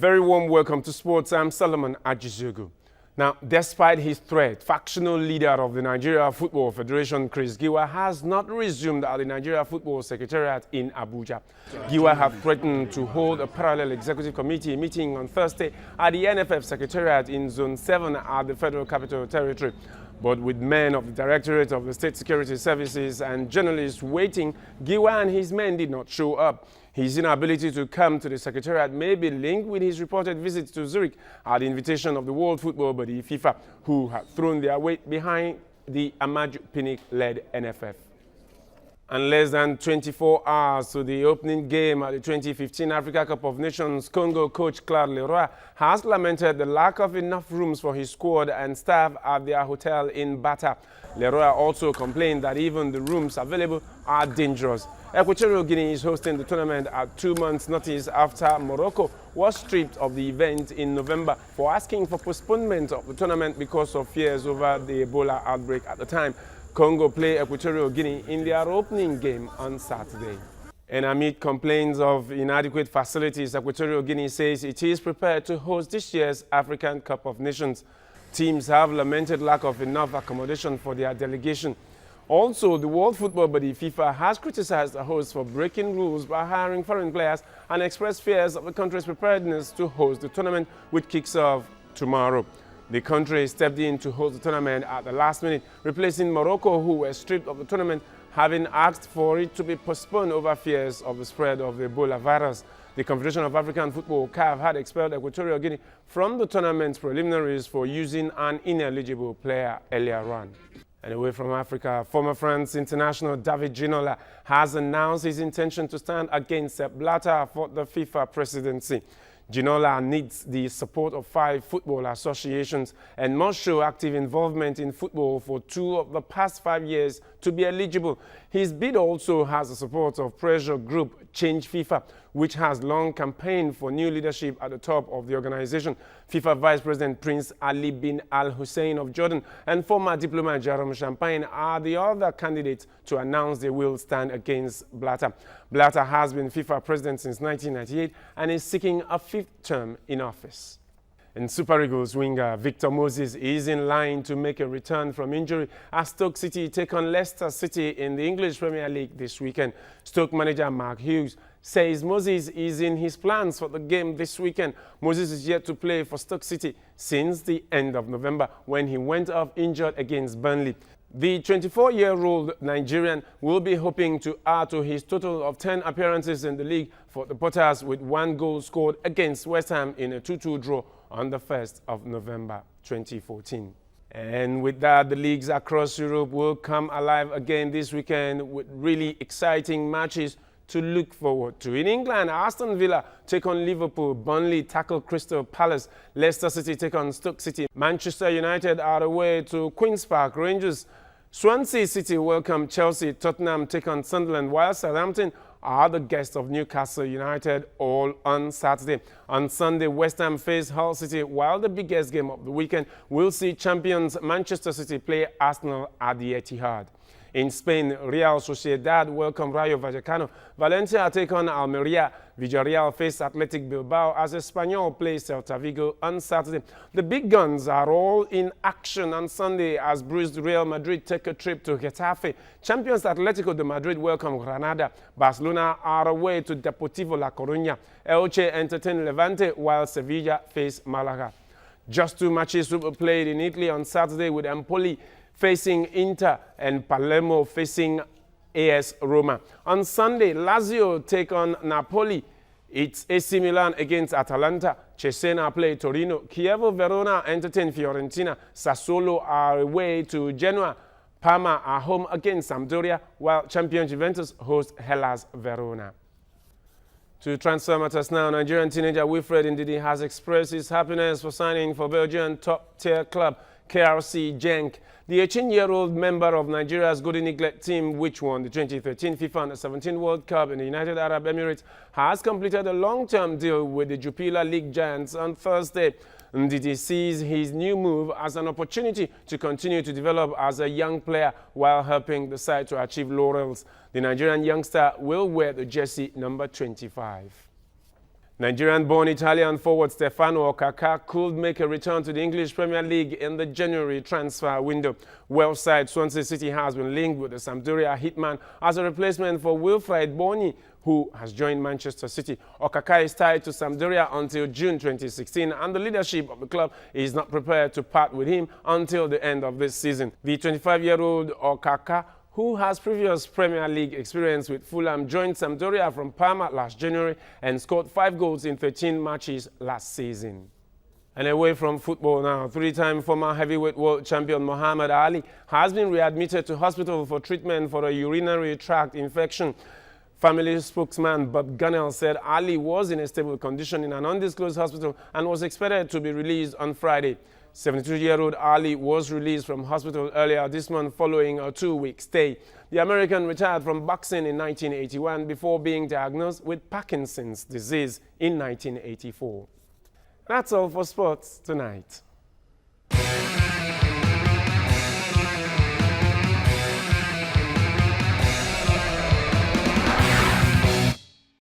very warm welcome to Sports. I'm Solomon Ajizugu. Now, despite his threat, factional leader of the Nigeria Football Federation, Chris Giwa, has not resumed at the Nigeria Football Secretariat in Abuja. Giwa have threatened to hold a parallel executive committee meeting on Thursday at the NFF Secretariat in Zone 7 at the Federal Capital Territory. But with men of the Directorate of the State Security Services and journalists waiting, Giwa and his men did not show up. His inability to come to the Secretariat may be linked with his reported visit to Zurich at the invitation of the World Football Body, FIFA, who had thrown their weight behind the Amaju Pinnick-led NFF. And less than 24 hours to the opening game at the 2015 Africa Cup of Nations, Congo coach Claude Leroy has lamented the lack of enough rooms for his squad and staff at their hotel in Bata. Leroy also complained that even the rooms available are dangerous. Equatorial Guinea is hosting the tournament at 2 months' notice after Morocco was stripped of the event in November for asking for postponement of the tournament because of fears over the Ebola outbreak at the time. Congo play Equatorial Guinea in their opening game on Saturday. And amid complaints of inadequate facilities, Equatorial Guinea says it is prepared to host this year's African Cup of Nations. Teams have lamented lack of enough accommodation for their delegation. Also, the World Football Body, FIFA, has criticized the host for breaking rules by hiring foreign players and expressed fears of the country's preparedness to host the tournament, which kicks off tomorrow. The country stepped in to host the tournament at the last minute, replacing Morocco, who were stripped of the tournament, having asked for it to be postponed over fears of the spread of the Ebola virus. The Confederation of African Football, CAF, had expelled Equatorial Guinea from the tournament's preliminaries for using an ineligible player earlier on. And away from Africa, former France international David Ginola has announced his intention to stand against Sepp Blatter for the FIFA presidency. Ginola needs the support of 5 football associations and must show active involvement in football for 2 of the past 5 years to be eligible. His bid also has the support of pressure group Change FIFA, which has long campaigned for new leadership at the top of the organization. FIFA Vice President Prince Ali bin Al Hussein of Jordan and former diplomat Jerome Champagne are the other candidates to announce they will stand against Blatter. Blatter has been FIFA president since 1998 and is seeking a 5th term in office. And Super Eagles winger Victor Moses is in line to make a return from injury as Stoke City take on Leicester City in the English Premier League this weekend. Stoke manager Mark Hughes says Moses is in his plans for the game this weekend. Moses is yet to play for Stoke City since the end of November when he went off injured against Burnley. The 24-year-old Nigerian will be hoping to add to his total of 10 appearances in the league for the Potters, with 1 goal scored against West Ham in a 2-2 draw on the 1st of November 2014. And with that, the leagues across Europe will come alive again this weekend with really exciting matches to look forward to. In England, Aston Villa take on Liverpool, Burnley tackle Crystal Palace, Leicester City take on Stoke City, Manchester United are away to Queen's Park Rangers, Swansea City welcome Chelsea, Tottenham take on Sunderland, while Southampton are the guests of Newcastle United, all on Saturday. On Sunday, West Ham face Hull City, while the biggest game of the weekend will see champions Manchester City play Arsenal at the Etihad. In Spain, Real Sociedad welcome Rayo Vallecano. Valencia take on Almeria. Villarreal face Athletic Bilbao as Espanyol plays Celta Vigo on Saturday. The big guns are all in action on Sunday as bruised Real Madrid take a trip to Getafe. Champions Atletico de Madrid welcome Granada. Barcelona are away to Deportivo La Coruña. Elche entertain Levante while Sevilla face Malaga. Just 2 matches will be played in Italy on Saturday, with Empoli facing Inter and Palermo facing AS Roma. On Sunday, Lazio take on Napoli. It's AC Milan against Atalanta. Cesena play Torino. Chievo Verona entertain Fiorentina. Sassuolo are away to Genoa. Parma are home against Sampdoria, while champion Juventus host Hellas Verona. To transfer matters now, Nigerian teenager Wilfred Ndidi has expressed his happiness for signing for Belgian top-tier club KRC Genk. The 18-year-old member of Nigeria's Golden Eaglet team, which won the 2013 FIFA Under-17 World Cup in the United Arab Emirates, has completed a long-term deal with the Jupiler League Giants on Thursday. Ndidi sees his new move as an opportunity to continue to develop as a young player while helping the side to achieve laurels. The Nigerian youngster will wear the jersey number 25. Nigerian-born Italian forward Stefano Okaka could make a return to the English Premier League in the January transfer window. Welsh side Swansea City has been linked with the Sampdoria hitman as a replacement for Wilfried Bony, who has joined Manchester City. Okaka is tied to Sampdoria until June 2016, and the leadership of the club is not prepared to part with him until the end of this season. The 25-year-old Okaka, who has previous Premier League experience with Fulham, joined Sampdoria from Parma last January and scored 5 goals in 13 matches last season. And away from football now, three-time former heavyweight world champion Muhammad Ali has been readmitted to hospital for treatment for a urinary tract infection. Family spokesman Bob Gunnell said Ali was in a stable condition in an undisclosed hospital and was expected to be released on Friday. 72-year-old Ali was released from hospital earlier this month following a 2-week stay. The American retired from boxing in 1981 before being diagnosed with Parkinson's disease in 1984. That's all for sports tonight.